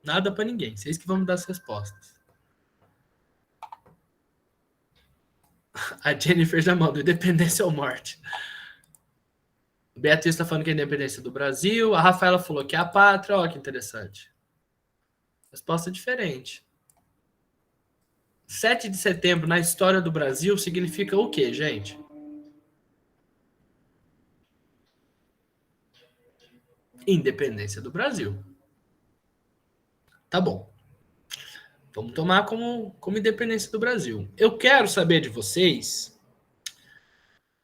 Nada para ninguém. Vocês que vão me dar as respostas. A Jennifer já mandou independência ou morte. Beatriz está falando que é a independência do Brasil. A Rafaela falou que é a pátria. Olha que interessante. Resposta diferente. 7 de setembro na história do Brasil significa o quê, gente? Independência do Brasil. Tá bom. Vamos tomar como independência do Brasil. Eu quero saber de vocês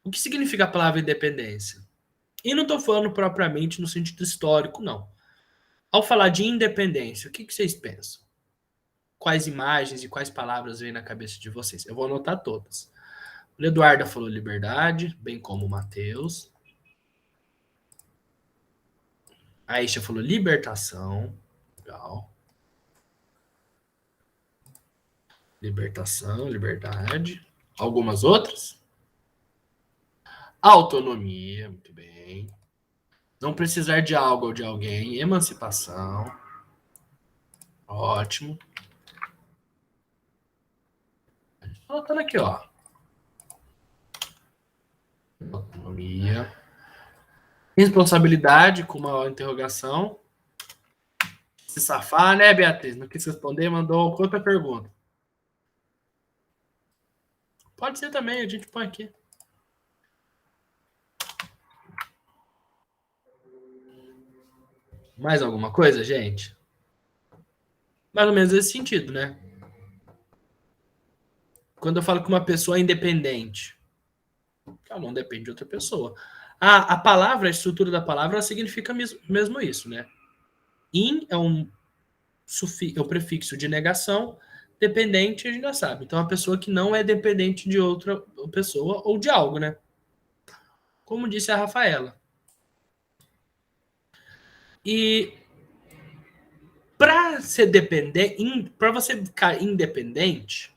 o que significa a palavra independência. E não estou falando propriamente no sentido histórico, não. Ao falar de independência, o que vocês pensam? Quais imagens e quais palavras vêm na cabeça de vocês? Eu vou anotar todas. O Eduardo falou liberdade, bem como o Matheus. A Aisha falou libertação. Legal. Libertação, liberdade. Algumas outras? Autonomia, muito bem. Não precisar de algo ou de alguém. Emancipação. Ótimo. Anotando aqui, ó. Autonomia. Responsabilidade com uma interrogação. Se safar, né, Beatriz? Não quis responder, mandou outra pergunta. Pode ser também, a gente põe aqui. Mais alguma coisa, gente? Mais ou menos esse sentido, né? Quando eu falo que uma pessoa é independente, ela não depende de outra pessoa. A palavra, a estrutura da palavra, ela significa mesmo isso, né? In é um prefixo de negação, dependente a gente já sabe. Então, é uma pessoa que não é dependente de outra pessoa ou de algo, né? Como disse a Rafaela. E para ser dependente, para você ficar independente,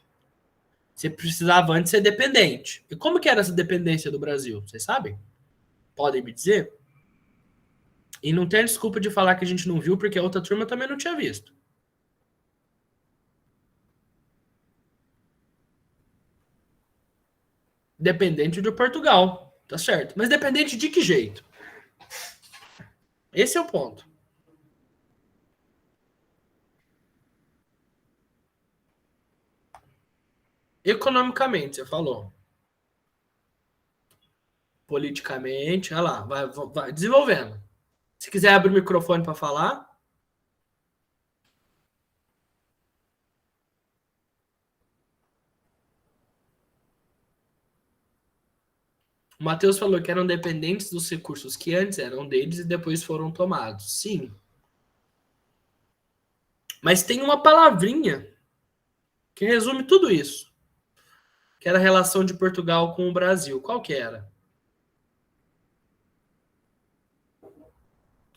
você precisava antes ser dependente. E como que era essa dependência do Brasil? Vocês sabem? Podem me dizer? E não tem desculpa de falar que a gente não viu, porque a outra turma também não tinha visto. Dependente de Portugal, tá certo. Mas dependente de que jeito? Esse é o ponto. Economicamente, você falou. Politicamente, olha lá, vai desenvolvendo. Se quiser abrir o microfone para falar. O Matheus falou que eram dependentes dos recursos que antes eram deles e depois foram tomados. Sim. Mas tem uma palavrinha que resume tudo isso. Que era a relação de Portugal com o Brasil. Qual que era?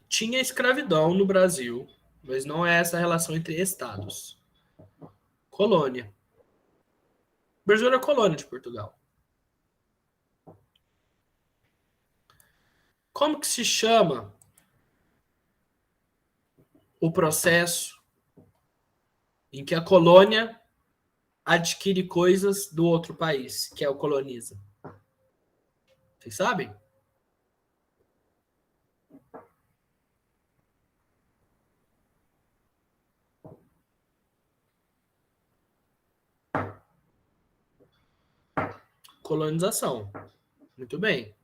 Tinha escravidão no Brasil, mas não é essa relação entre estados. Colônia. O Brasil era colônia de Portugal. Como que se chama o processo em que a colônia adquire coisas do outro país, que é o coloniza? Vocês sabem? Colonização. Muito bem.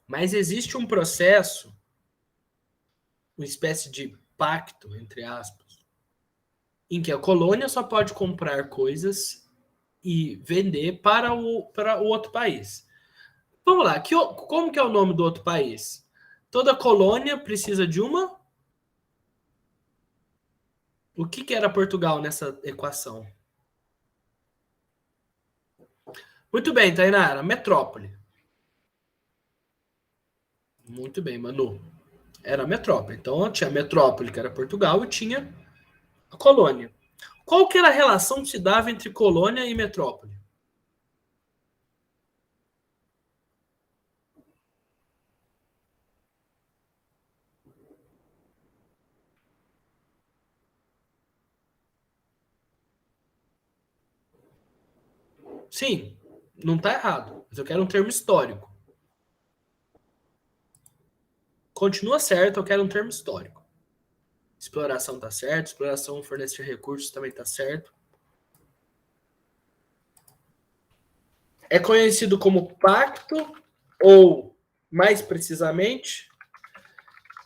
Mas existe um processo, uma espécie de pacto, entre aspas, em que a colônia só pode comprar coisas e vender para o outro país. Vamos lá, como que é o nome do outro país? Toda colônia precisa de uma. O que era Portugal nessa equação? Muito bem, Tainara. Metrópole. Muito bem, Manu. Era a metrópole. Então tinha a metrópole, que era Portugal, e tinha a colônia. Qual que era a relação que se dava entre colônia e metrópole? Sim, não está errado, mas eu quero um termo histórico. Continua certo, eu quero um termo histórico. Exploração está certo, exploração fornecer recursos também está certo. É conhecido como pacto ou, mais precisamente,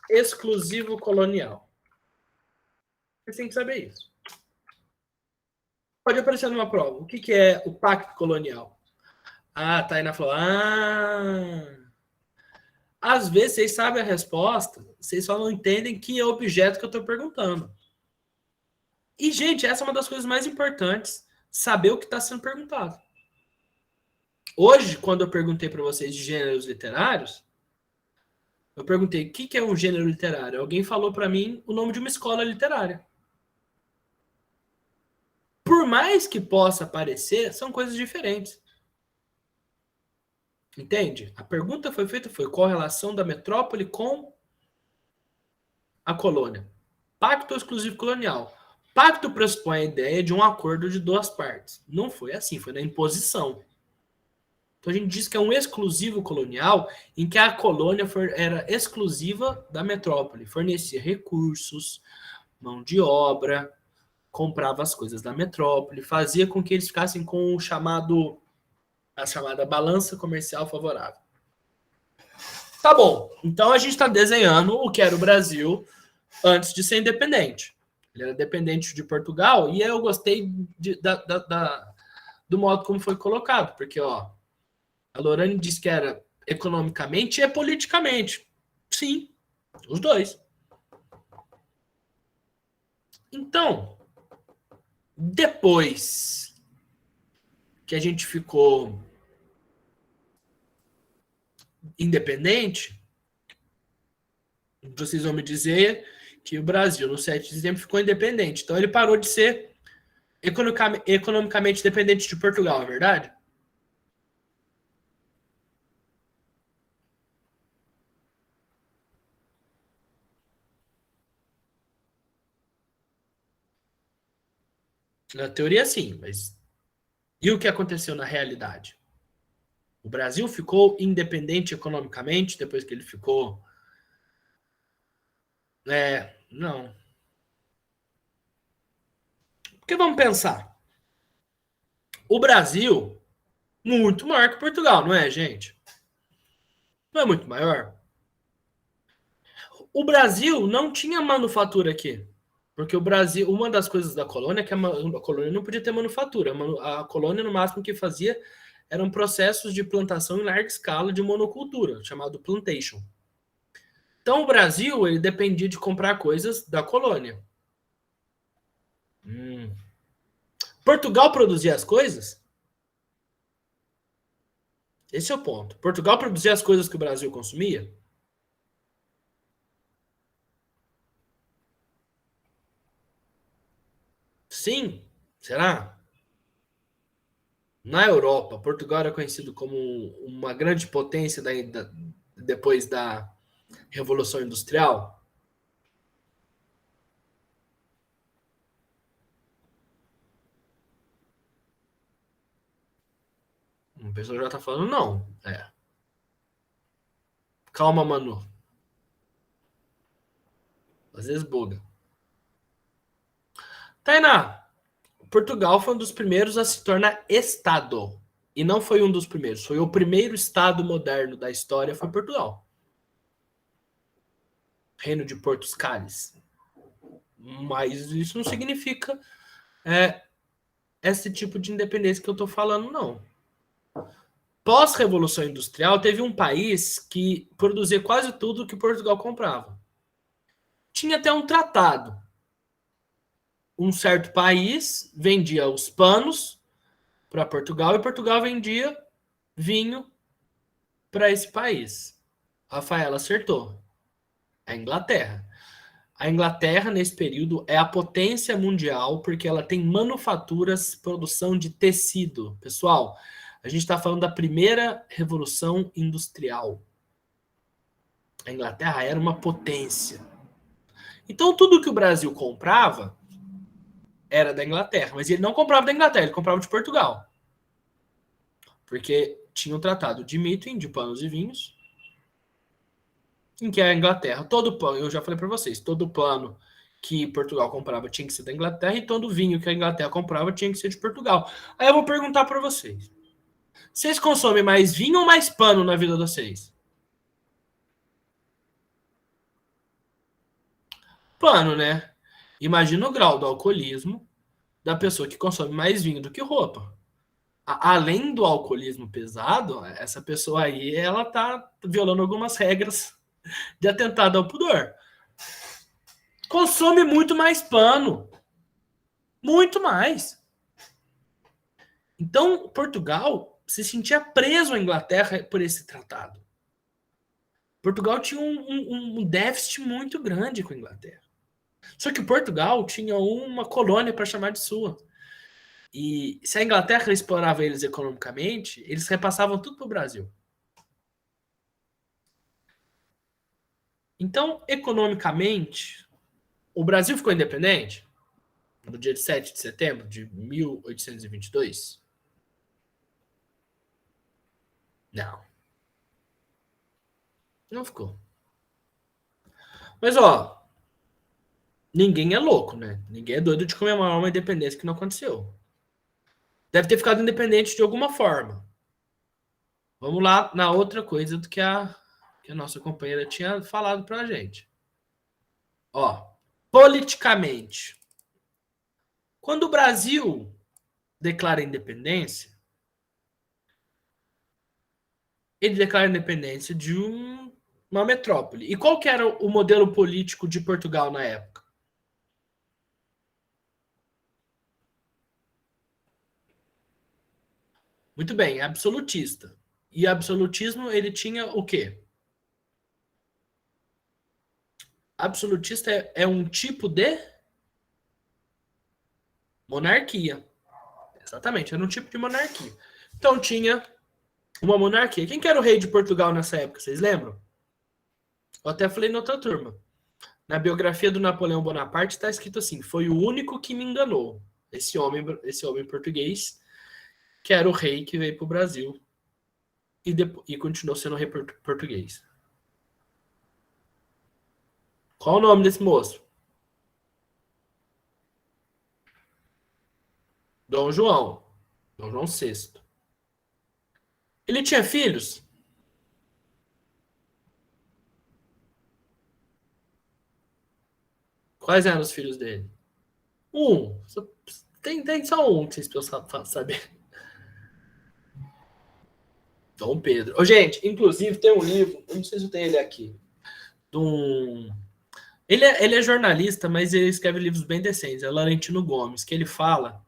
exclusivo colonial. Você tem que saber isso. Pode aparecer numa prova. O que é o pacto colonial? Ah, Tainá falou. Às vezes vocês sabem a resposta, vocês só não entendem que é o objeto que eu estou perguntando. E, gente, essa é uma das coisas mais importantes. Saber o que está sendo perguntado. Hoje, quando eu perguntei para vocês de gêneros literários, eu perguntei o que é um gênero literário. Alguém falou para mim o nome de uma escola literária. Por mais que possa parecer, são coisas diferentes. Entende? A pergunta foi feita foi qual a relação da metrópole com a colônia. Pacto exclusivo colonial. Pacto pressupõe a ideia de um acordo de duas partes. Não foi assim, foi na imposição. Então a gente diz que é um exclusivo colonial em que a colônia era exclusiva da metrópole, fornecia recursos, mão de obra, comprava as coisas da metrópole, fazia com que eles ficassem com a chamada balança comercial favorável. Tá bom, então a gente está desenhando o que era o Brasil antes de ser independente. Ele era dependente de Portugal e eu gostei do modo como foi colocado, porque ó, a Lorane disse que era economicamente e politicamente. Sim, os dois. Então, depois que a gente ficou independente, vocês vão me dizer que o Brasil, no 7 de dezembro, ficou independente. Então, ele parou de ser economicamente dependente de Portugal, é verdade? Na teoria, sim, mas e o que aconteceu na realidade? O Brasil ficou independente economicamente depois que ele ficou. Não. Porque vamos pensar. O Brasil, muito maior que Portugal, não é, gente? Não é muito maior? O Brasil não tinha manufatura aqui. Porque o Brasil, uma das coisas da colônia é que a colônia não podia ter manufatura. A colônia, no máximo, que fazia eram processos de plantação em larga escala de monocultura, chamado plantation. Então, o Brasil ele dependia de comprar coisas da colônia. Portugal produzia as coisas? Esse é o ponto. Portugal produzia as coisas que o Brasil consumia? Sim. Será? Na Europa, Portugal era conhecido como uma grande potência depois da Revolução Industrial? Uma pessoa já está falando não. Calma, Manu. Às vezes buga. Tainá, Portugal foi um dos primeiros a se tornar Estado. E não foi um dos primeiros. Foi o primeiro Estado moderno da história, foi Portugal. Reino de Portos Cales. Mas isso não significa esse tipo de independência que eu estou falando, não. Pós-Revolução Industrial, teve um país que produzia quase tudo que Portugal comprava. Tinha até um tratado. Um certo país vendia os panos para Portugal e Portugal vendia vinho para esse país. Rafaela acertou. A Inglaterra. A Inglaterra, nesse período, é a potência mundial porque ela tem manufaturas, produção de tecido. Pessoal, a gente está falando da primeira revolução industrial. A Inglaterra era uma potência. Então, tudo que o Brasil comprava era da Inglaterra. Mas ele não comprava da Inglaterra, ele comprava de Portugal. Porque tinha um tratado de Mitten, de panos e vinhos, em que a Inglaterra, todo pano, eu já falei para vocês, todo pano que Portugal comprava tinha que ser da Inglaterra e todo vinho que a Inglaterra comprava tinha que ser de Portugal. Aí eu vou perguntar para vocês. Vocês consomem mais vinho ou mais pano na vida de vocês? Pano, né? Imagina o grau do alcoolismo da pessoa que consome mais vinho do que roupa. Além do alcoolismo pesado, essa pessoa aí, ela tá violando algumas regras de atentado ao pudor. Consome muito mais pano. Muito mais. Então, Portugal se sentia preso à Inglaterra por esse tratado. Portugal tinha um déficit muito grande com a Inglaterra. Só que Portugal tinha uma colônia para chamar de sua. E se a Inglaterra explorava eles economicamente, eles repassavam tudo para o Brasil. Então, economicamente, o Brasil ficou independente no dia 7 de setembro de 1822? Não, não ficou. Mas, ó, ninguém é louco, né? Ninguém é doido de comemorar uma independência que não aconteceu. Deve ter ficado independente de alguma forma. Vamos lá na outra coisa do que a nossa companheira tinha falado pra gente. Ó, politicamente, quando o Brasil declara independência, ele declara independência de uma metrópole. E qual que era o modelo político de Portugal na época? Muito bem, absolutista. E absolutismo, ele tinha o quê? Absolutista é um tipo de monarquia. Exatamente, era um tipo de monarquia. Então tinha uma monarquia. Quem que era o rei de Portugal nessa época? Vocês lembram? Eu até falei na outra turma. Na biografia do Napoleão Bonaparte está escrito assim: foi o único que me enganou. Esse homem português, que era o rei que veio para o Brasil e continuou sendo rei português. Qual o nome desse moço? Dom João. Dom João VI. Ele tinha filhos? Quais eram os filhos dele? Um. Tem só um que vocês precisam saber. Dom Pedro. Ô, gente, inclusive tem um livro, eu não sei se eu tenho ele aqui, de um... ele é jornalista, mas ele escreve livros bem decentes. É Laurentino Gomes, que ele fala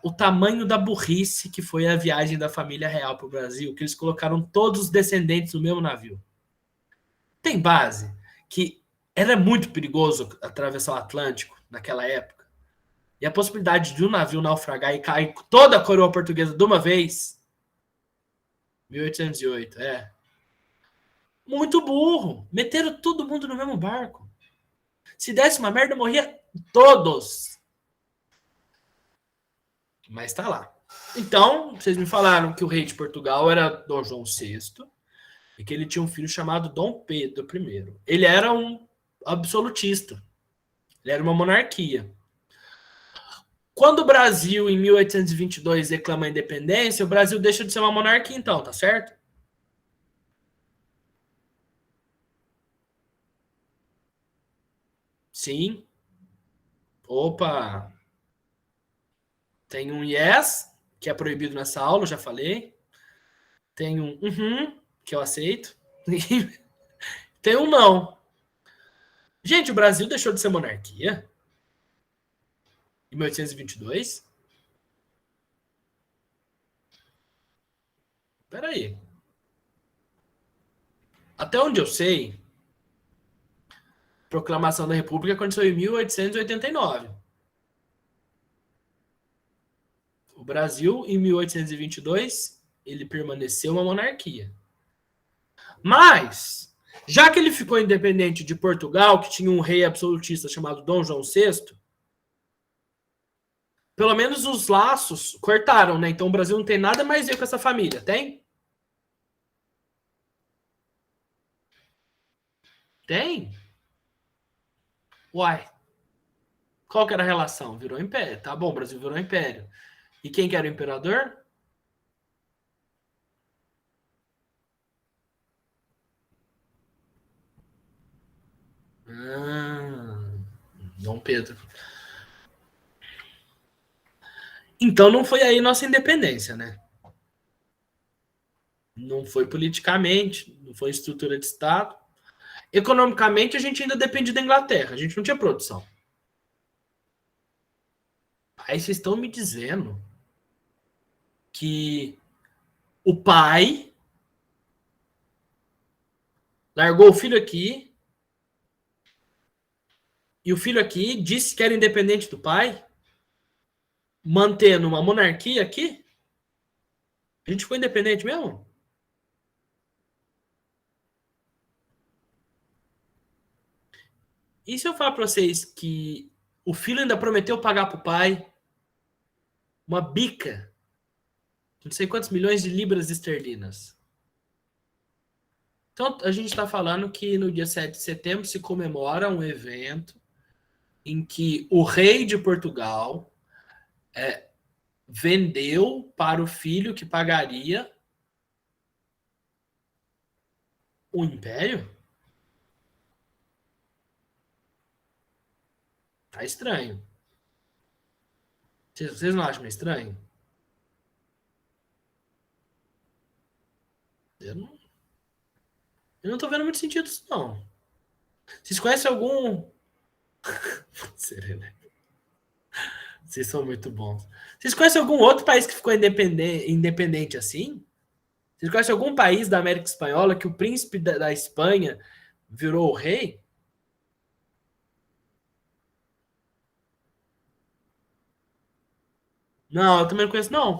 o tamanho da burrice que foi a viagem da família real para o Brasil, que eles colocaram todos os descendentes no mesmo navio. Tem base que era muito perigoso atravessar o Atlântico naquela época. E a possibilidade de um navio naufragar e cair toda a coroa portuguesa de uma vez. 1808, é. Muito burro. Meteram todo mundo no mesmo barco. Se desse uma merda, morria todos. Mas tá lá. Então, vocês me falaram que o rei de Portugal era Dom João VI e que ele tinha um filho chamado Dom Pedro I. Ele era um absolutista. Ele era uma monarquia. Quando o Brasil, em 1822, reclama a independência, o Brasil deixa de ser uma monarquia, então, tá certo? Sim. Opa! Tem um yes, que é proibido nessa aula, já falei. Tem um que eu aceito. Tem um não. Gente, o Brasil deixou de ser monarquia em 1822? Peraí. Até onde eu sei, a proclamação da República aconteceu em 1889. O Brasil, em 1822, ele permaneceu uma monarquia. Mas, já que ele ficou independente de Portugal, que tinha um rei absolutista chamado Dom João VI, pelo menos os laços cortaram, né? Então o Brasil não tem nada mais a ver com essa família, tem? Tem? Uai, qual que era a relação? Virou império. Tá bom, o Brasil virou império. E quem que era o imperador? Ah, Dom Pedro. Então não foi aí nossa independência, né? Não foi politicamente, não foi estrutura de Estado. Economicamente, a gente ainda depende da Inglaterra. A gente não tinha produção. Aí vocês estão me dizendo que o pai largou o filho aqui e o filho aqui disse que era independente do pai, mantendo uma monarquia aqui? A gente ficou independente mesmo? E se eu falar para vocês que o filho ainda prometeu pagar pro pai uma bica, não sei quantos milhões de libras esterlinas? Então, a gente está falando que no dia 7 de setembro se comemora um evento em que o rei de Portugal vendeu para o filho que pagaria o império? Tá estranho. Vocês não acham estranho? Eu não, eu não tô vendo muito sentido isso, não. Vocês conhecem algum. Serena, vocês são muito bons. Vocês conhecem algum outro país que ficou independente assim? Vocês conhecem algum país da América Espanhola que o príncipe da Espanha virou o rei? Não, eu também não conheço, não.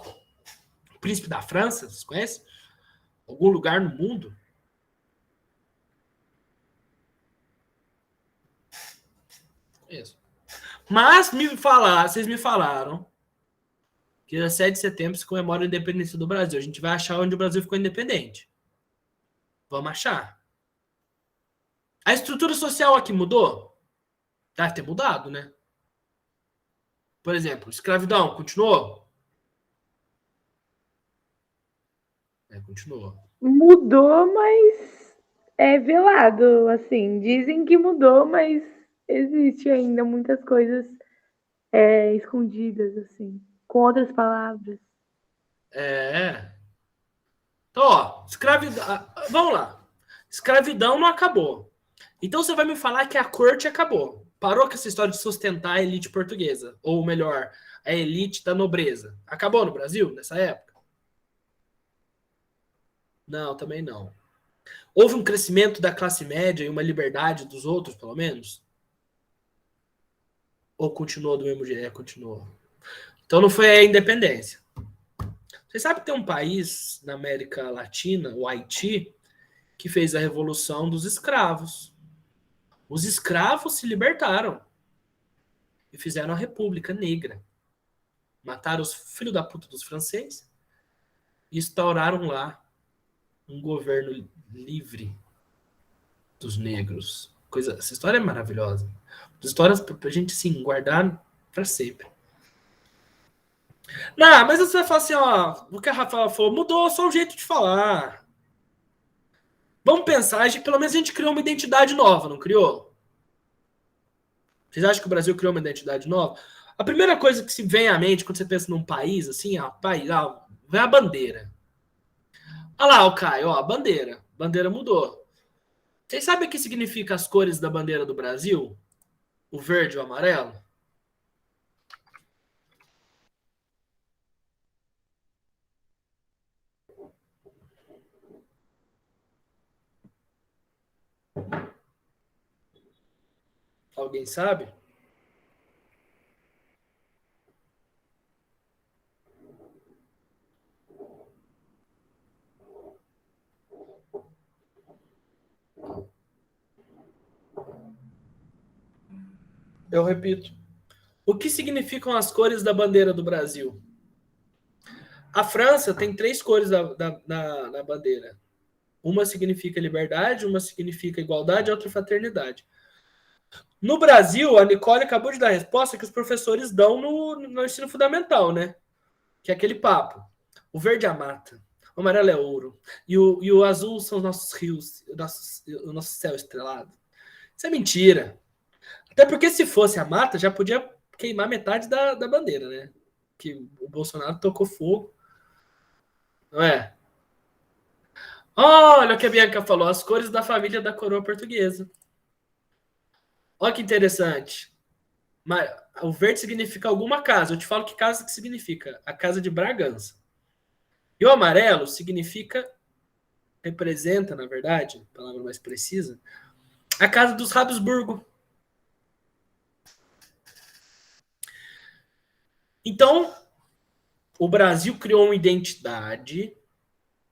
O príncipe da França, vocês conhecem? Algum lugar no mundo? Conheço. Mas vocês me falaram que dia 7 de setembro se comemora a independência do Brasil. A gente vai achar onde o Brasil ficou independente. Vamos achar. A estrutura social aqui mudou? Deve ter mudado, né? Por exemplo, escravidão continuou? É, continuou. Mudou, mas é velado, assim. Dizem que mudou, mas existe ainda muitas coisas escondidas, assim. Com outras palavras. É. Então, ó, escravidão. Vamos lá. Escravidão não acabou. Então você vai me falar que a corte acabou. Parou com essa história de sustentar a elite portuguesa. Ou melhor, a elite da nobreza. Acabou no Brasil nessa época? Não, também não. Houve um crescimento da classe média e uma liberdade dos outros, pelo menos? Ou continuou do mesmo jeito? É, continuou. Então não foi a independência. Você sabe que tem um país na América Latina, o Haiti, que fez a revolução dos escravos. Os escravos se libertaram e fizeram a República Negra. Mataram os filhos da puta dos franceses e instauraram lá um governo livre dos negros. Essa história é maravilhosa. As histórias pra gente, sim, guardar para sempre. Não, mas você vai falar assim, ó, o que a Rafaela falou, mudou só o jeito de falar. Vamos pensar, pelo menos a gente criou uma identidade nova, não criou? Vocês acham que o Brasil criou uma identidade nova? A primeira coisa que se vem à mente quando você pensa num país, assim, ó, país, ó, vem a bandeira. Olha lá, o Caio, ó, a bandeira. A bandeira mudou. Vocês sabem o que significa as cores da bandeira do Brasil? O verde e o amarelo? Alguém sabe? Eu repito. O que significam as cores da bandeira do Brasil? A França tem 3 cores na bandeira. Uma significa liberdade, uma significa igualdade e outra fraternidade. No Brasil, a Nicole acabou de dar a resposta que os professores dão no ensino fundamental, né? Que é aquele papo. O verde é a mata, o amarelo é ouro, e o azul são os nossos rios, o nosso céu estrelado. Isso é mentira. Até porque se fosse a mata, já podia queimar metade da bandeira, né? Que o Bolsonaro tocou fogo. Não é? Olha o que a Bianca falou, as cores da família da coroa portuguesa. Olha que interessante. Mas o verde significa alguma casa. Eu te falo que casa que significa. A casa de Bragança. E o amarelo significa, representa, na verdade, palavra mais precisa, a casa dos Habsburgo. Então, o Brasil criou uma identidade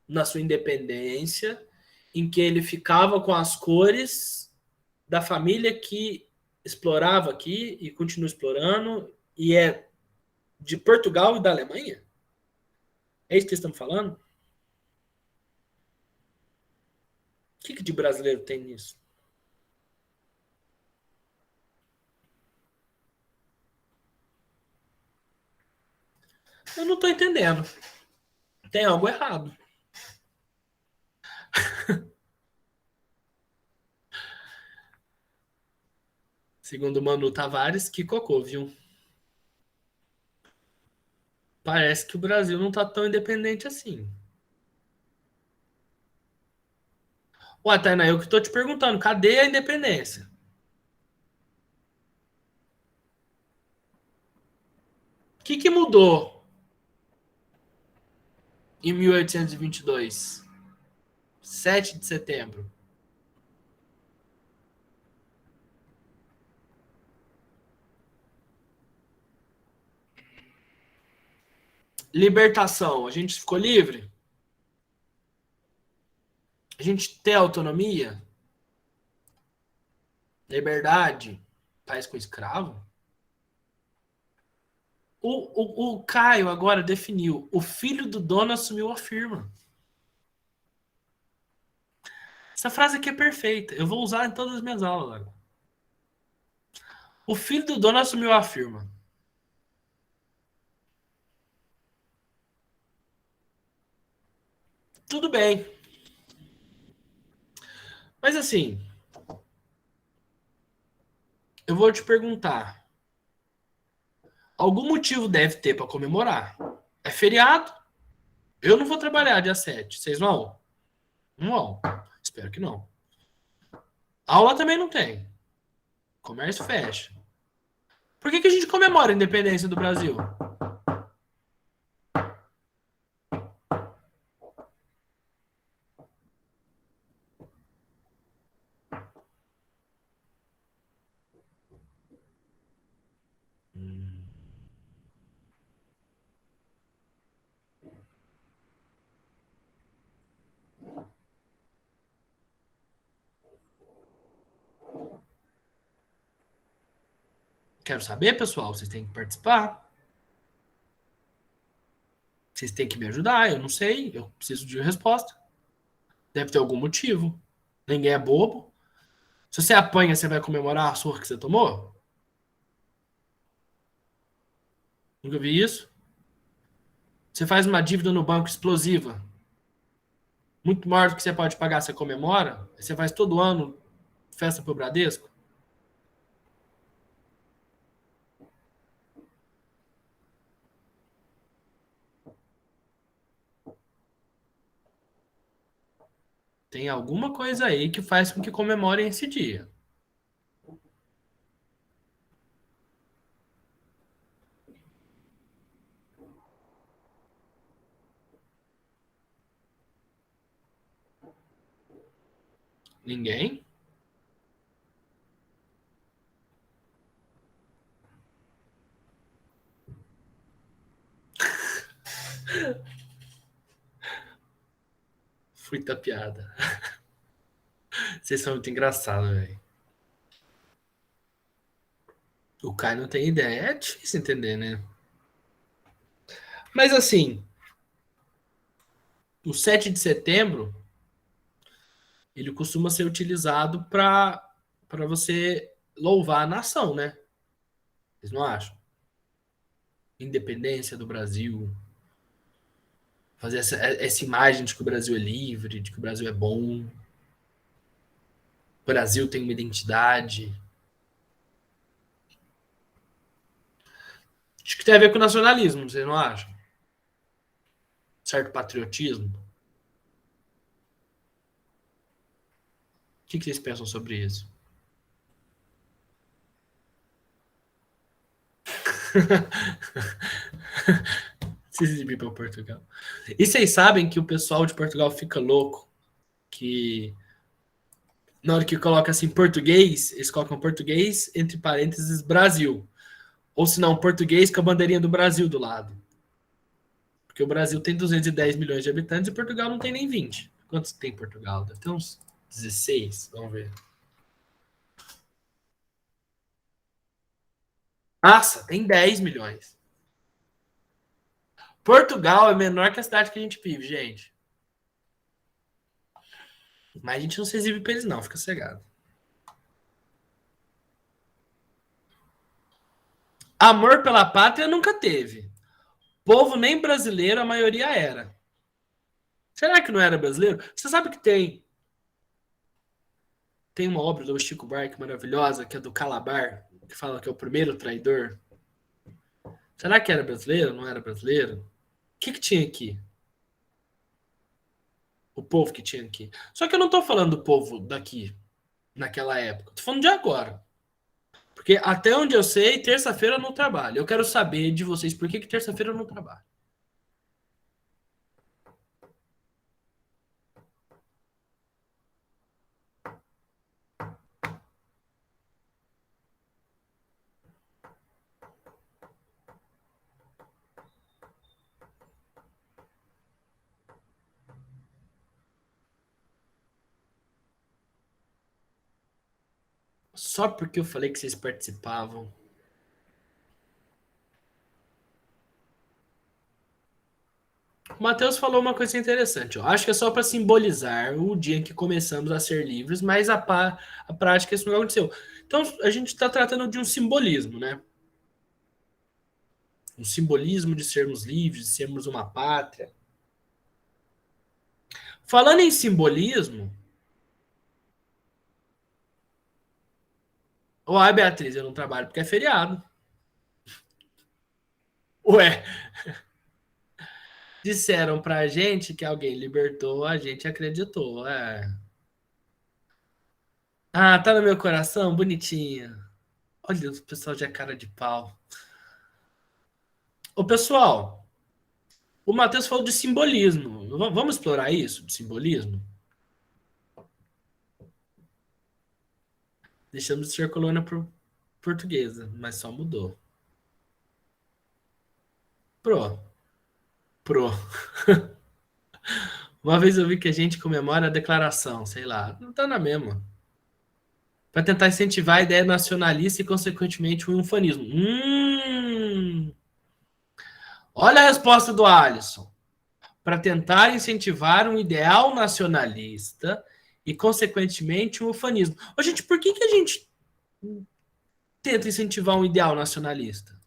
na sua independência, em que ele ficava com as cores da família que explorava aqui e continua explorando, e é de Portugal e da Alemanha? É isso que estamos falando? O que de brasileiro tem nisso? Eu não estou entendendo. Tem algo errado. Segundo Manu Tavares, que cocô, viu? Parece que o Brasil não está tão independente assim. Ué, Tainá, eu que estou te perguntando, cadê a independência? O que mudou em 1822? 7 de setembro. Libertação, a gente ficou livre? A gente tem autonomia? Liberdade? País com escravo? O Caio agora definiu. O filho do dono assumiu a firma. Essa frase aqui é perfeita. Eu vou usar em todas as minhas aulas agora. O filho do dono assumiu a firma. Tudo bem. Mas assim, eu vou te perguntar. Algum motivo deve ter para comemorar. É feriado? Eu não vou trabalhar dia 7. Vocês vão? Não vão. Espero que não. Aula também não tem. Comércio fecha. Por que a gente comemora a independência do Brasil? Quero saber, pessoal. Vocês têm que participar. Vocês têm que me ajudar. Eu não sei. Eu preciso de resposta. Deve ter algum motivo. Ninguém é bobo. Se você apanha, você vai comemorar a surra que você tomou? Nunca vi isso. Você faz uma dívida no banco explosiva, muito maior do que você pode pagar, você comemora. Você faz todo ano festa pro Bradesco. Tem alguma coisa aí que faz com que comemorem esse dia. Ninguém? Fui tapeada. Vocês são muito engraçados, velho. O Caio não tem ideia. É difícil entender, né? Mas assim, o 7 de setembro, ele costuma ser utilizado para você louvar a nação, né? Vocês não acham? Independência do Brasil, fazer essa imagem de que o Brasil é livre, de que o Brasil é bom, o Brasil tem uma identidade. Acho que tem a ver com nacionalismo, vocês não acham? Certo patriotismo. O que vocês pensam sobre isso? Se exibir para Portugal. E vocês sabem que o pessoal de Portugal fica louco que na hora que coloca assim português, eles colocam português entre parênteses Brasil. Ou se não, português com a bandeirinha do Brasil do lado. Porque o Brasil tem 210 milhões de habitantes e Portugal não tem nem 20. Quantos tem Portugal? Deve ter uns 16. Vamos ver. Nossa, tem 10 milhões. Portugal é menor que a cidade que a gente vive, gente. Mas a gente não se exibe pra eles, não, fica cegado. Amor pela pátria nunca teve. Povo nem brasileiro, a maioria era. Será que não era brasileiro? Você sabe que tem uma obra do Chico Buarque maravilhosa, que é do Calabar, que fala que é o primeiro traidor. Será que era brasileiro? Não era brasileiro? O que tinha aqui? O povo que tinha aqui. Só que eu não tô falando do povo daqui, naquela época. Tô falando de agora. Porque até onde eu sei, terça-feira eu não trabalho. Eu quero saber de vocês por que terça-feira eu não trabalho. Só porque eu falei que vocês participavam. O Matheus falou uma coisa interessante. Ó. Acho que é só para simbolizar o dia em que começamos a ser livres, mas a prática isso não aconteceu. Então a gente está tratando de um simbolismo, né? Um simbolismo de sermos livres, de sermos uma pátria. Falando em simbolismo, uai, Beatriz, eu não trabalho porque é feriado. Ué, disseram pra gente que alguém libertou, a gente acreditou. É. Ah, tá no meu coração, bonitinha. Olha, o pessoal já é cara de pau. Ô, pessoal, o Matheus falou de simbolismo. Vamos explorar isso, de simbolismo? Deixamos de ser colônia portuguesa, mas só mudou. Pro, pro. Uma vez eu vi que a gente comemora a declaração, sei lá, não tá na mesma. Para tentar incentivar a ideia nacionalista e, consequentemente, o ufanismo. Olha a resposta do Alisson. Para tentar incentivar um ideal nacionalista e, consequentemente, um ufanismo. Ô, gente, por que a gente tenta incentivar um ideal nacionalista?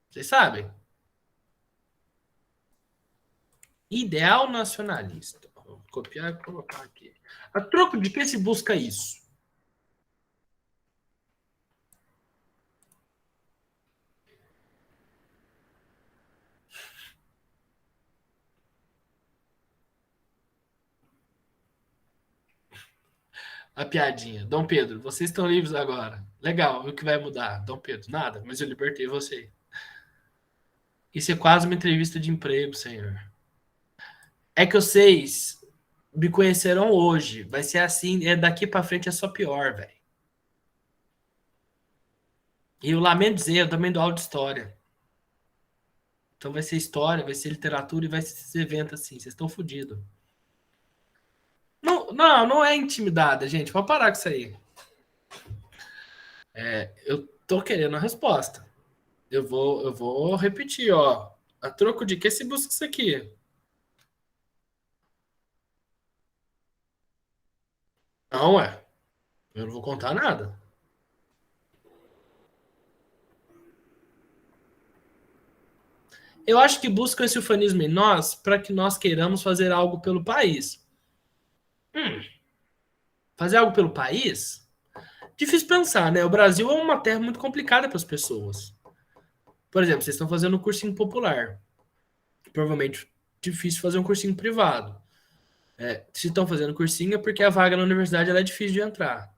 Vocês sabem? Ideal nacionalista. Vou copiar e colocar aqui. A troco de que se busca isso? A piadinha. Dom Pedro, vocês estão livres agora. Legal, o que vai mudar? Dom Pedro, nada, mas eu libertei você. Isso é quase uma entrevista de emprego, senhor. É que vocês me conheceram hoje. Vai ser assim, daqui pra frente é só pior, velho. E eu lamento dizer, eu também dou aula de história. Então vai ser história, vai ser literatura e vai ser esse evento assim. Vocês estão fodidos. Não, não, não é intimidada, gente. Pode parar com isso aí. Eu tô querendo a resposta. Eu vou repetir, ó. A troco de que se busca isso aqui? Não, eu não vou contar nada. Eu acho que buscam esse ufanismo em nós para que nós queiramos fazer algo pelo país. Fazer algo pelo país? Difícil pensar, né? O Brasil é uma terra muito complicada para as pessoas. Por exemplo, vocês estão fazendo um cursinho popular. Provavelmente difícil fazer um cursinho privado. Se estão fazendo cursinho é porque a vaga na universidade ela é difícil de entrar.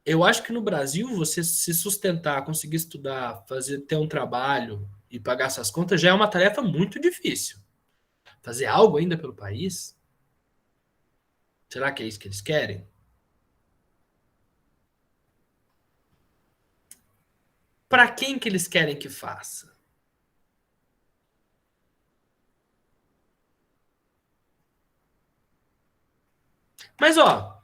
Eu acho que no Brasil, você se sustentar, conseguir estudar, ter um trabalho e pagar suas contas já é uma tarefa muito difícil. Fazer algo ainda pelo país? Será que é isso que eles querem? Para quem que eles querem que faça? Mas, ó,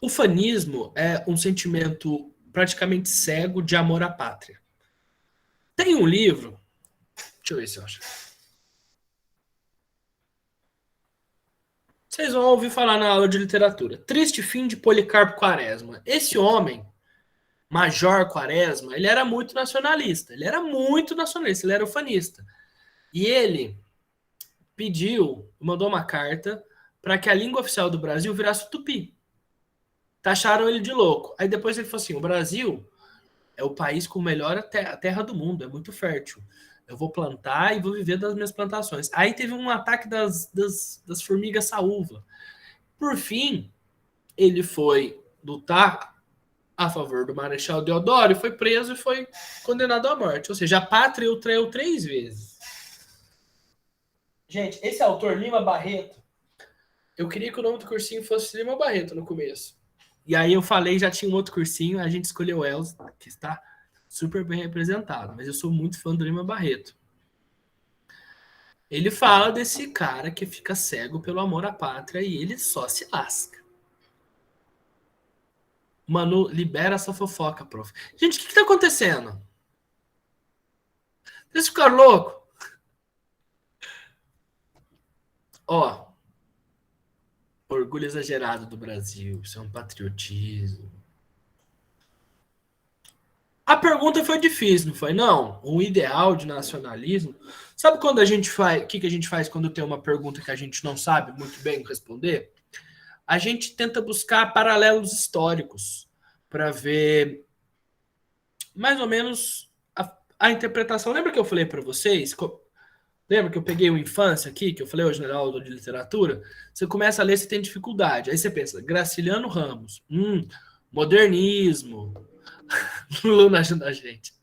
o fanismo é um sentimento praticamente cego de amor à pátria. Tem um livro, deixa eu ver se eu acho. Vocês vão ouvir falar na aula de literatura. Triste fim de Policarpo Quaresma. Esse homem, Major Quaresma, ele era muito nacionalista. Ele era muito nacionalista, ele era ufanista. E ele mandou uma carta para que a língua oficial do Brasil virasse o tupi. Taxaram ele de louco. Aí depois ele falou assim: o Brasil é o país com melhor terra do mundo, é muito fértil. Eu vou plantar e vou viver das minhas plantações. Aí teve um ataque das formigas saúva. Por fim, ele foi lutar a favor do Marechal Deodoro e foi preso e foi condenado à morte. Ou seja, a pátria o traiu 3 vezes. Gente, esse autor, Lima Barreto, eu queria que o nome do cursinho fosse Lima Barreto no começo. E aí eu falei, já tinha um outro cursinho, a gente escolheu o Els, que está super bem representado. Mas eu sou muito fã do Lima Barreto. Ele fala desse cara que fica cego pelo amor à pátria e ele só se lasca. Manu, libera essa fofoca, prof. Gente, o que tá acontecendo? Vocês ficaram loucos? Ó, orgulho exagerado do Brasil, isso é um patriotismo. A pergunta foi difícil, não foi? Não. O ideal de nacionalismo. Sabe quando a gente faz. O que, que a gente faz quando tem uma pergunta que a gente não sabe muito bem responder? A gente tenta buscar paralelos históricos para ver mais ou menos a interpretação. Lembra que eu falei para vocês? Lembra que eu peguei o Infância aqui, que eu falei hoje na aula de literatura? Você começa a ler, você tem dificuldade. Aí você pensa, Graciliano Ramos, modernismo. Lula ajuda a gente.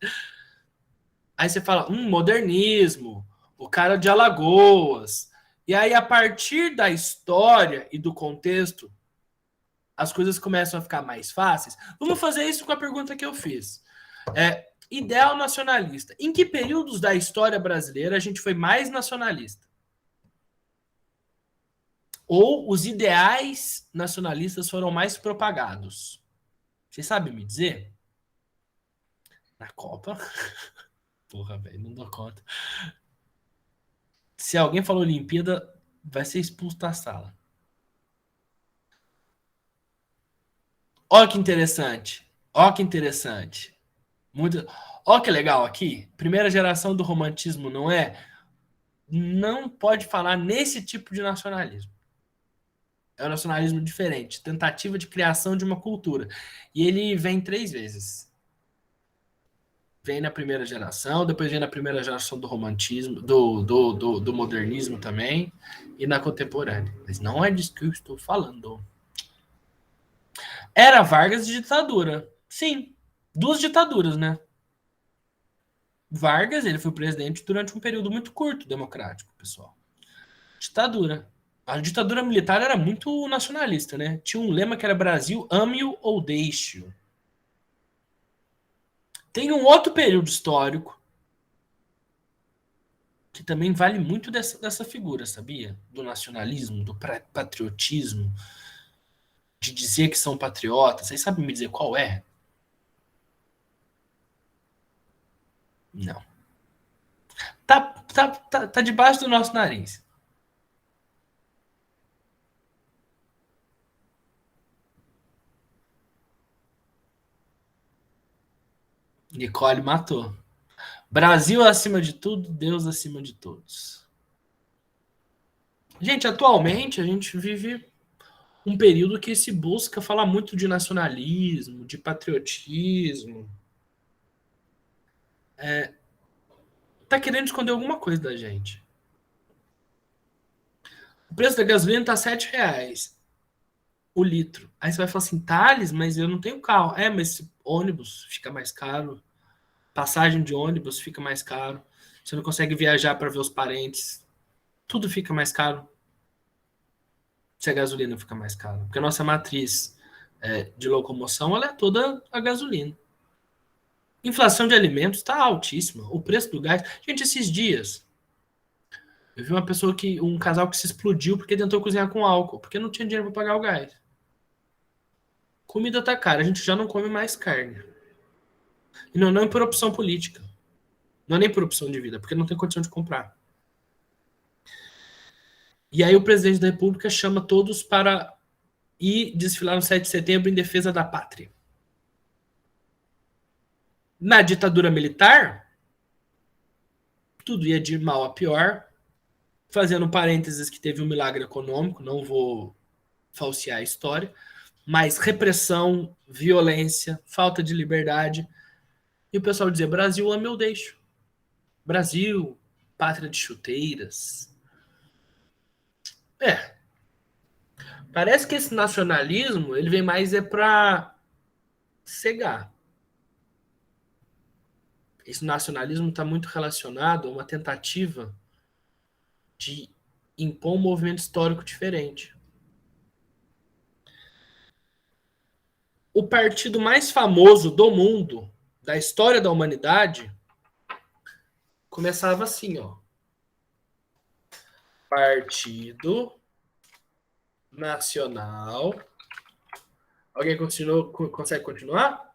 Aí você fala, modernismo, o cara de Alagoas. E aí, a partir da história e do contexto, as coisas começam a ficar mais fáceis. Vamos fazer isso com a pergunta que eu fiz. Ideal nacionalista. Em que períodos da história brasileira a gente foi mais nacionalista? Ou os ideais nacionalistas foram mais propagados? Você sabe me dizer? Na Copa? Porra, velho, não dou conta. Se alguém falou Olimpíada, vai ser expulso da sala. Olha que interessante. Olha que interessante. Muito. Olha que legal aqui. Primeira geração do romantismo, não é? Não pode falar nesse tipo de nacionalismo. É um nacionalismo diferente, tentativa de criação de uma cultura. E ele vem 3 vezes. Vem na primeira geração, depois vem na primeira geração do romantismo, do modernismo também, e na contemporânea. Mas não é disso que eu estou falando. Era Vargas de ditadura. Sim, 2 ditaduras, né? Vargas, ele foi presidente durante um período muito curto democrático, pessoal. Ditadura. A ditadura militar era muito nacionalista, né? Tinha um lema que era Brasil, ame-o ou deixe-o. Tem um outro período histórico que também vale muito dessa figura, sabia? Do nacionalismo, do patriotismo. de dizer que são patriotas. Vocês sabem me dizer qual é? Não. Tá debaixo do nosso nariz. Nicole matou. Brasil acima de tudo, Deus acima de todos. Gente, atualmente a gente vive um período que se busca falar muito de nacionalismo, de patriotismo. Tá querendo esconder alguma coisa da gente. O preço da gasolina tá R$ 7 o litro. Aí você vai falar assim, Thales, mas eu não tenho carro. Mas ônibus fica mais caro. Passagem de ônibus fica mais caro. Você não consegue viajar para ver os parentes. Tudo fica mais caro. Se a gasolina fica mais cara. Porque a nossa matriz de locomoção ela é toda a gasolina. Inflação de alimentos está altíssima. O preço do gás. Gente, esses dias eu vi um casal que se explodiu porque tentou cozinhar com álcool, porque não tinha dinheiro para pagar o gás. Comida tá cara, a gente já não come mais carne. E não é por opção política. Não é nem por opção de vida, porque não tem condição de comprar. E aí o presidente da República chama todos para ir desfilar no 7 de setembro em defesa da pátria. Na ditadura militar, tudo ia de mal a pior. Fazendo parênteses que teve um milagre econômico, não vou falsear a história, mas repressão, violência, falta de liberdade. E o pessoal dizia, Brasil, ame ou deixo. Brasil, pátria de chuteiras. Parece que esse nacionalismo, ele vem mais para cegar. Esse nacionalismo está muito relacionado a uma tentativa de impor um movimento histórico diferente. O partido mais famoso do mundo, da história da humanidade, começava assim, ó. Partido Nacional. Alguém consegue continuar?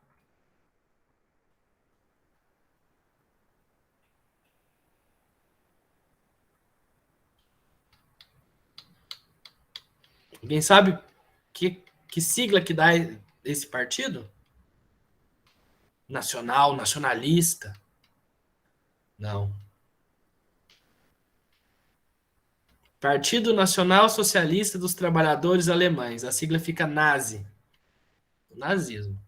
Alguém sabe que sigla que dá esse partido? Nacional, nacionalista? Não. Partido Nacional Socialista dos Trabalhadores Alemães. A sigla fica nazi. O nazismo.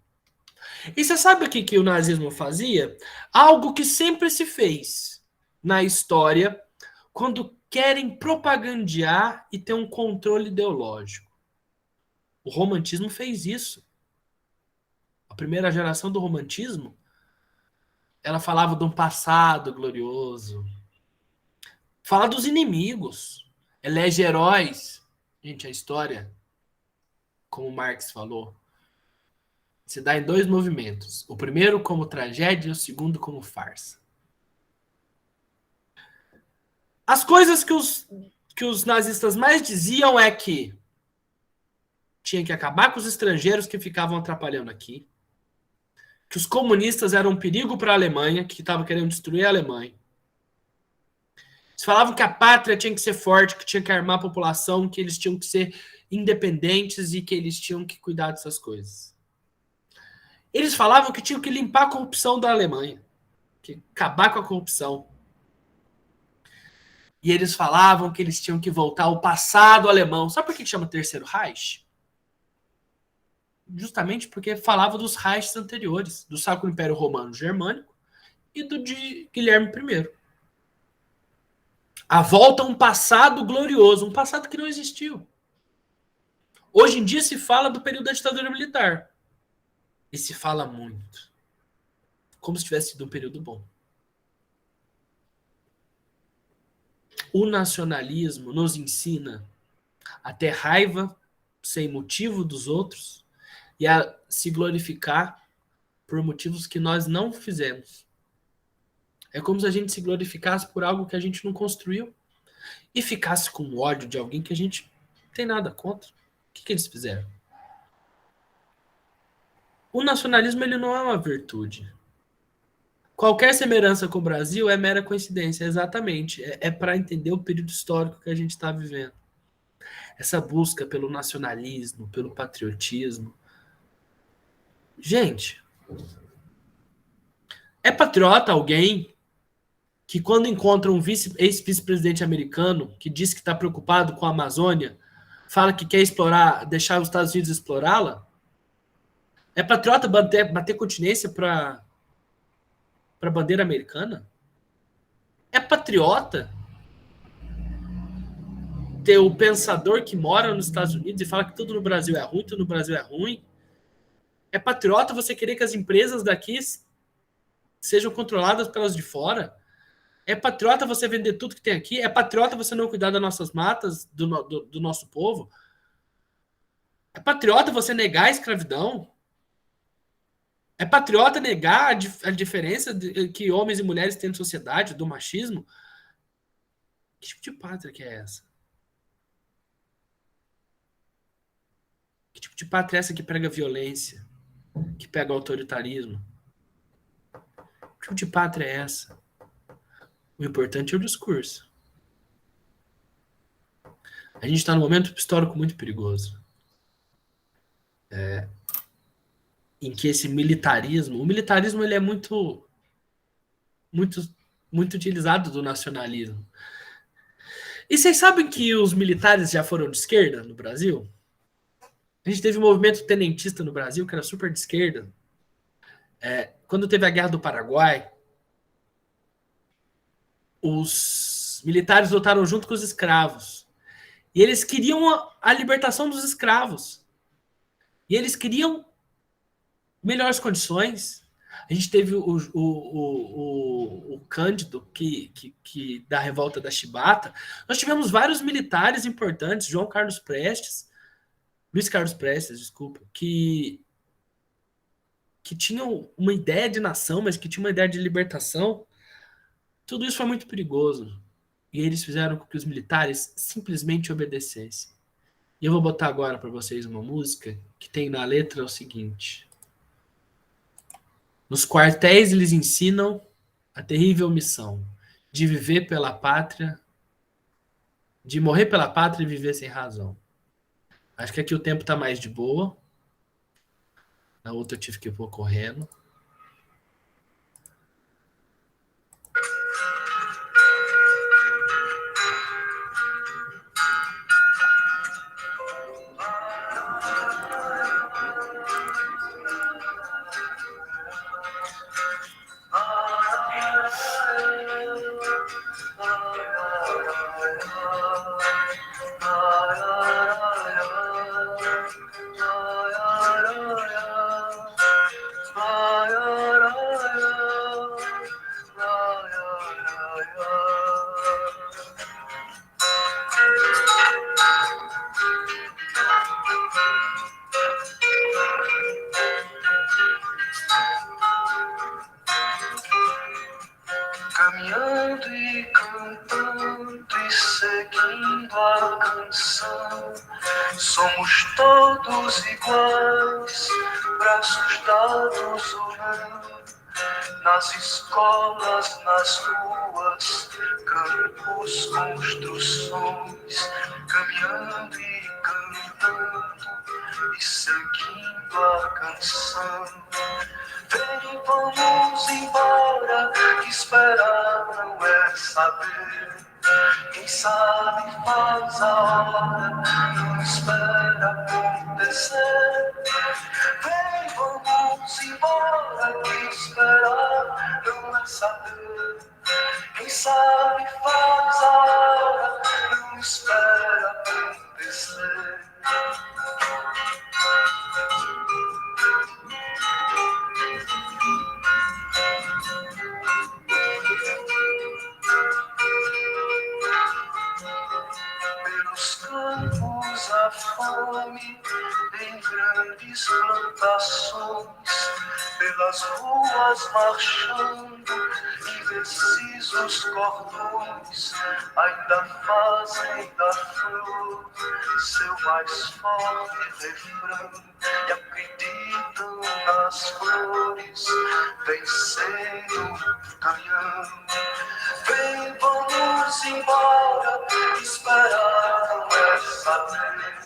E você sabe o que o nazismo fazia? Algo que sempre se fez na história quando querem propagandear e ter um controle ideológico. O romantismo fez isso. A primeira geração do romantismo, ela falava de um passado glorioso. Fala dos inimigos. Elege heróis. Gente, a história, como Marx falou, se dá em dois movimentos. O primeiro como tragédia e o segundo como farsa. As coisas que os nazistas mais diziam é que tinha que acabar com os estrangeiros que ficavam atrapalhando aqui, que os comunistas eram um perigo para a Alemanha, que estavam querendo destruir a Alemanha. Eles falavam que a pátria tinha que ser forte, que tinha que armar a população, que eles tinham que ser independentes e que eles tinham que cuidar dessas coisas. Eles falavam que tinham que limpar a corrupção da Alemanha, que acabar com a corrupção. E eles falavam que eles tinham que voltar ao passado alemão. Sabe por que chama Terceiro Reich? Justamente porque falava dos Reichs anteriores, do Sacro Império Romano Germânico e do de Guilherme I. A volta a um passado glorioso, um passado que não existiu. Hoje em dia se fala do período da ditadura militar. E se fala muito. Como se tivesse sido um período bom. O nacionalismo nos ensina a ter raiva sem motivo dos outros e a se glorificar por motivos que nós não fizemos. É como se a gente se glorificasse por algo que a gente não construiu e ficasse com ódio de alguém que a gente não tem nada contra. O que eles fizeram? O nacionalismo ele não é uma virtude. Qualquer semelhança com o Brasil é mera coincidência, exatamente. É para entender o período histórico que a gente está vivendo. Essa busca pelo nacionalismo, pelo patriotismo. Gente, é patriota alguém que quando encontra um ex-vice-presidente americano que diz que está preocupado com a Amazônia, fala que quer explorar, deixar os Estados Unidos explorá-la? É patriota bater continência para a bandeira americana? É patriota ter o pensador que mora nos Estados Unidos e fala que tudo no Brasil é ruim, tudo no Brasil é ruim? É patriota você querer que as empresas daqui sejam controladas pelas de fora? É patriota você vender tudo que tem aqui? É patriota você não cuidar das nossas matas, do nosso povo? É patriota você negar a escravidão? É patriota negar a diferença que homens e mulheres têm na sociedade, do machismo? Que tipo de pátria que é essa? Que tipo de pátria é essa que prega violência, que pega autoritarismo? Que tipo de pátria é essa? O importante é o discurso. A gente está num momento histórico muito perigoso. Em que esse militarismo... O militarismo ele é muito, muito utilizado do nacionalismo. E vocês sabem que os militares já foram de esquerda no Brasil? A gente teve um movimento tenentista no Brasil que era super de esquerda. Quando teve a Guerra do Paraguai, os militares lutaram junto com os escravos. E eles queriam a libertação dos escravos. E eles queriam melhores condições. A gente teve o Cândido, da revolta da Chibata. Nós tivemos vários militares importantes, Luiz Carlos Prestes, desculpa, que tinham uma ideia de nação, mas que tinham uma ideia de libertação. Tudo isso foi muito perigoso. E eles fizeram com que os militares simplesmente obedecessem. E eu vou botar agora para vocês uma música que tem na letra o seguinte: nos quartéis eles ensinam a terrível missão de viver pela pátria, de morrer pela pátria e viver sem razão. Acho que aqui o tempo tá mais de boa. Na outra eu tive que pôr correndo. Caminhando e cantando e seguindo a canção, somos todos iguais, braços dados ou não, nas escolas, nas ruas, campos, construções, caminhando e cantando e seguindo a canção. Vem, vamos embora, que esperar não é saber. Quem sabe faz a hora, não espera acontecer. Vem, vamos embora, que esperar não é saber. Quem sabe faz a hora, não espera acontecer. Pelos campos a fome, em grandes plantações, pela pelas ruas marchando, indecisos cordões ainda fazem da flor seu mais forte refrão e acreditam nas flores vencendo o caminhão. Vem, vamos embora, esperar não é saber.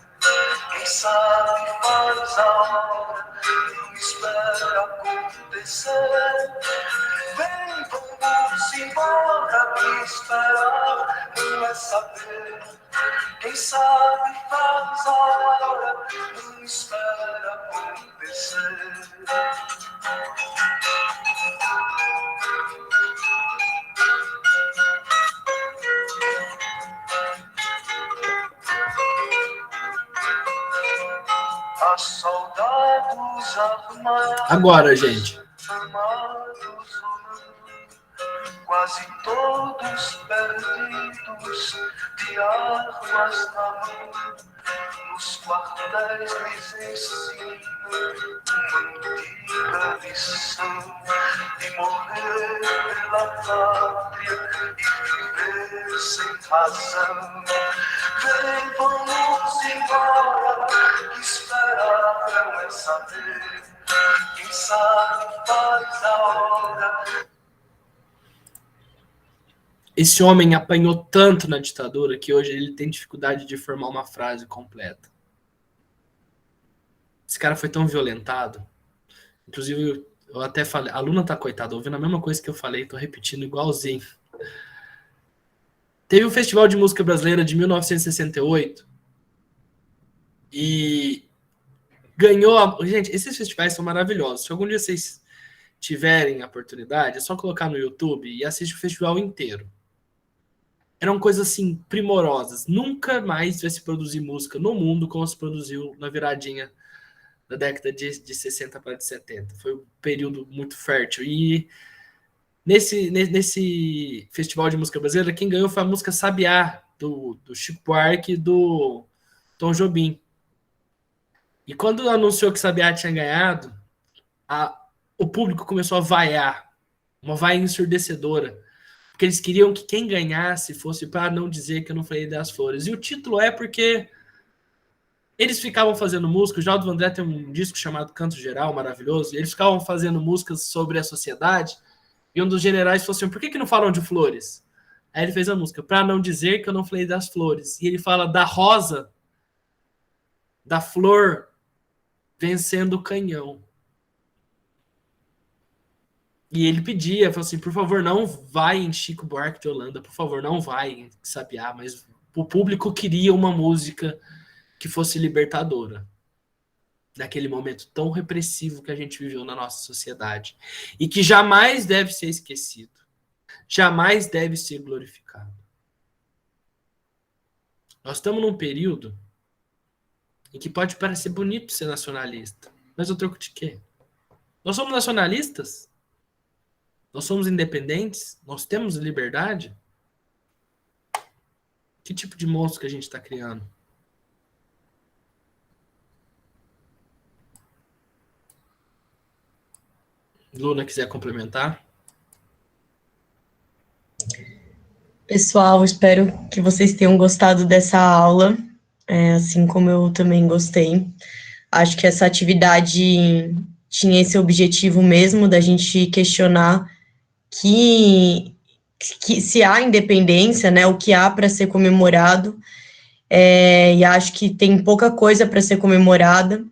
Quem sabe faz a hora, não espera acontecer. Vem, vamos embora, que esperar não é saber. Quem sabe faz a hora, não espera acontecer. Há soldados armados. Agora, gente. Armados ou não, quase todos perdidos, de armas na mão. Nos quartéis lhes ensinam uma antiga lição de morrer pela pátria e viver sem razão. Vem, vamos embora, que esperar não é saber. Quem sabe faz a hora. Esse homem apanhou tanto na ditadura que hoje ele tem dificuldade de formar uma frase completa. Esse cara foi tão violentado. Inclusive, eu até falei, a Luna tá coitada, ouvindo a mesma coisa que eu falei, tô repetindo igualzinho. Teve o Festival de Música Brasileira de 1968 e ganhou... Gente, esses festivais são maravilhosos. Se algum dia vocês tiverem a oportunidade, é só colocar no YouTube e assistir o festival inteiro. Eram coisas, assim, primorosas. Nunca mais vai se produzir música no mundo como se produziu na viradinha da década de 60 para de 70. Foi um período muito fértil. E nesse Festival de Música Brasileira, quem ganhou foi a música Sabiá, do Chico Buarque e do Tom Jobim. E quando anunciou que Sabiá tinha ganhado, o público começou a vaiar, uma vaia ensurdecedora, porque eles queriam que quem ganhasse fosse para não dizer que eu não falei das flores. E o título é porque eles ficavam fazendo música, o Geraldo Vandré tem um disco chamado Canto Geral, maravilhoso, e eles ficavam fazendo músicas sobre a sociedade, e um dos generais falou assim, por que não falam de flores? Aí ele fez a música, para não dizer que eu não falei das flores. E ele fala da rosa, da flor, vencendo o canhão. E ele pedia, falou assim, por favor, não vai em Chico Buarque de Holanda, por favor, não vai em Sabiá, mas o público queria uma música que fosse libertadora, naquele momento tão repressivo que a gente viveu na nossa sociedade, e que jamais deve ser esquecido, jamais deve ser glorificado. Nós estamos num período em que pode parecer bonito ser nacionalista, mas eu troco de quê? Nós somos nacionalistas? Nós somos independentes? Nós temos liberdade? Que tipo de monstro que a gente está criando? Luna, quiser complementar? Pessoal, espero que vocês tenham gostado dessa aula, assim como eu também gostei. Acho que essa atividade tinha esse objetivo mesmo, da gente questionar que se há independência, né, o que há para ser comemorado, e acho que tem pouca coisa para ser comemorada,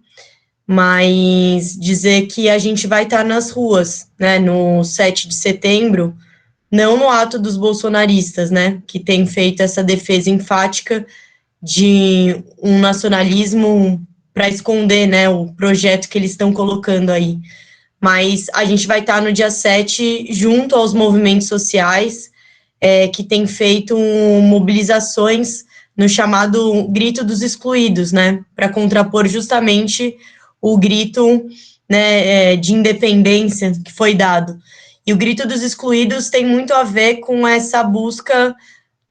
mas dizer que a gente vai estar nas ruas, né, no 7 de setembro, não no ato dos bolsonaristas, né, que tem feito essa defesa enfática de um nacionalismo para esconder, né, o projeto que eles estão colocando aí. Mas a gente vai estar no dia 7 junto aos movimentos sociais que têm feito mobilizações no chamado grito dos excluídos, né, para contrapor justamente o grito, né, de independência que foi dado. E o grito dos excluídos tem muito a ver com essa busca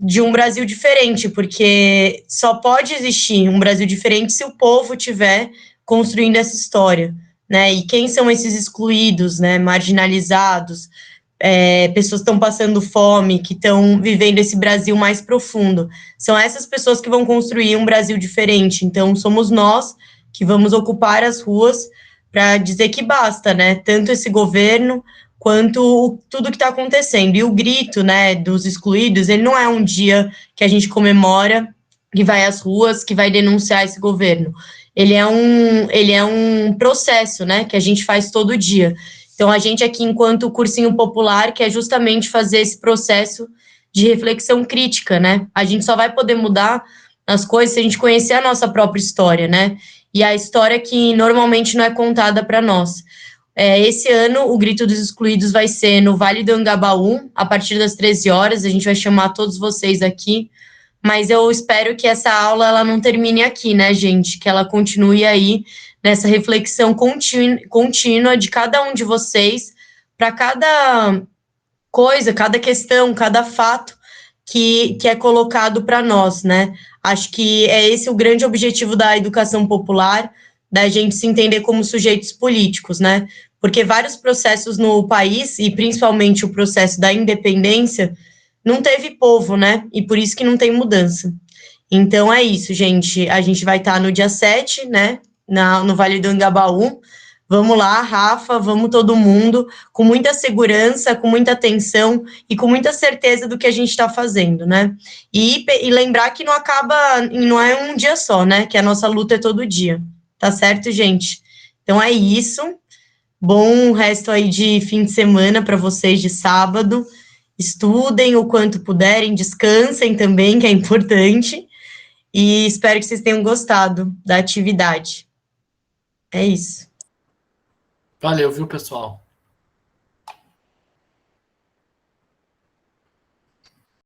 de um Brasil diferente, porque só pode existir um Brasil diferente se o povo estiver construindo essa história, né? E quem são esses excluídos, né? Marginalizados, pessoas que estão passando fome, que estão vivendo esse Brasil mais profundo. São essas pessoas que vão construir um Brasil diferente. Então, somos nós que vamos ocupar as ruas para dizer que basta, né? Tanto esse governo quanto tudo que está acontecendo. E o grito, né, dos excluídos, ele não é um dia que a gente comemora, que vai às ruas, que vai denunciar esse governo. Ele é um processo, né, que a gente faz todo dia. Então, a gente aqui, enquanto cursinho popular, quer justamente fazer esse processo de reflexão crítica, né? A gente só vai poder mudar as coisas se a gente conhecer a nossa própria história, né? E a história que normalmente não é contada para nós. Esse ano, o Grito dos Excluídos vai ser no Vale do Angabaú, a partir das 13 horas. A gente vai chamar todos vocês aqui. Mas eu espero que essa aula ela não termine aqui, né, gente? Que ela continue aí nessa reflexão contínua de cada um de vocês, para cada coisa, cada questão, cada fato que é colocado para nós, né? Acho que é esse o grande objetivo da educação popular, da gente se entender como sujeitos políticos, né? Porque vários processos no país, e principalmente o processo da independência, não teve povo, né? E por isso que não tem mudança. Então é isso, gente. A gente vai estar no dia 7, né? No Vale do Angabaú. Vamos lá, Rafa, vamos todo mundo, com muita segurança, com muita atenção e com muita certeza do que a gente está fazendo, né? E lembrar que não acaba, não é um dia só, né? Que a nossa luta é todo dia. Tá certo, gente? Então é isso. Bom resto aí de fim de semana para vocês, de sábado. Estudem o quanto puderem, descansem também, que é importante. E espero que vocês tenham gostado da atividade. É isso. Valeu, viu, pessoal?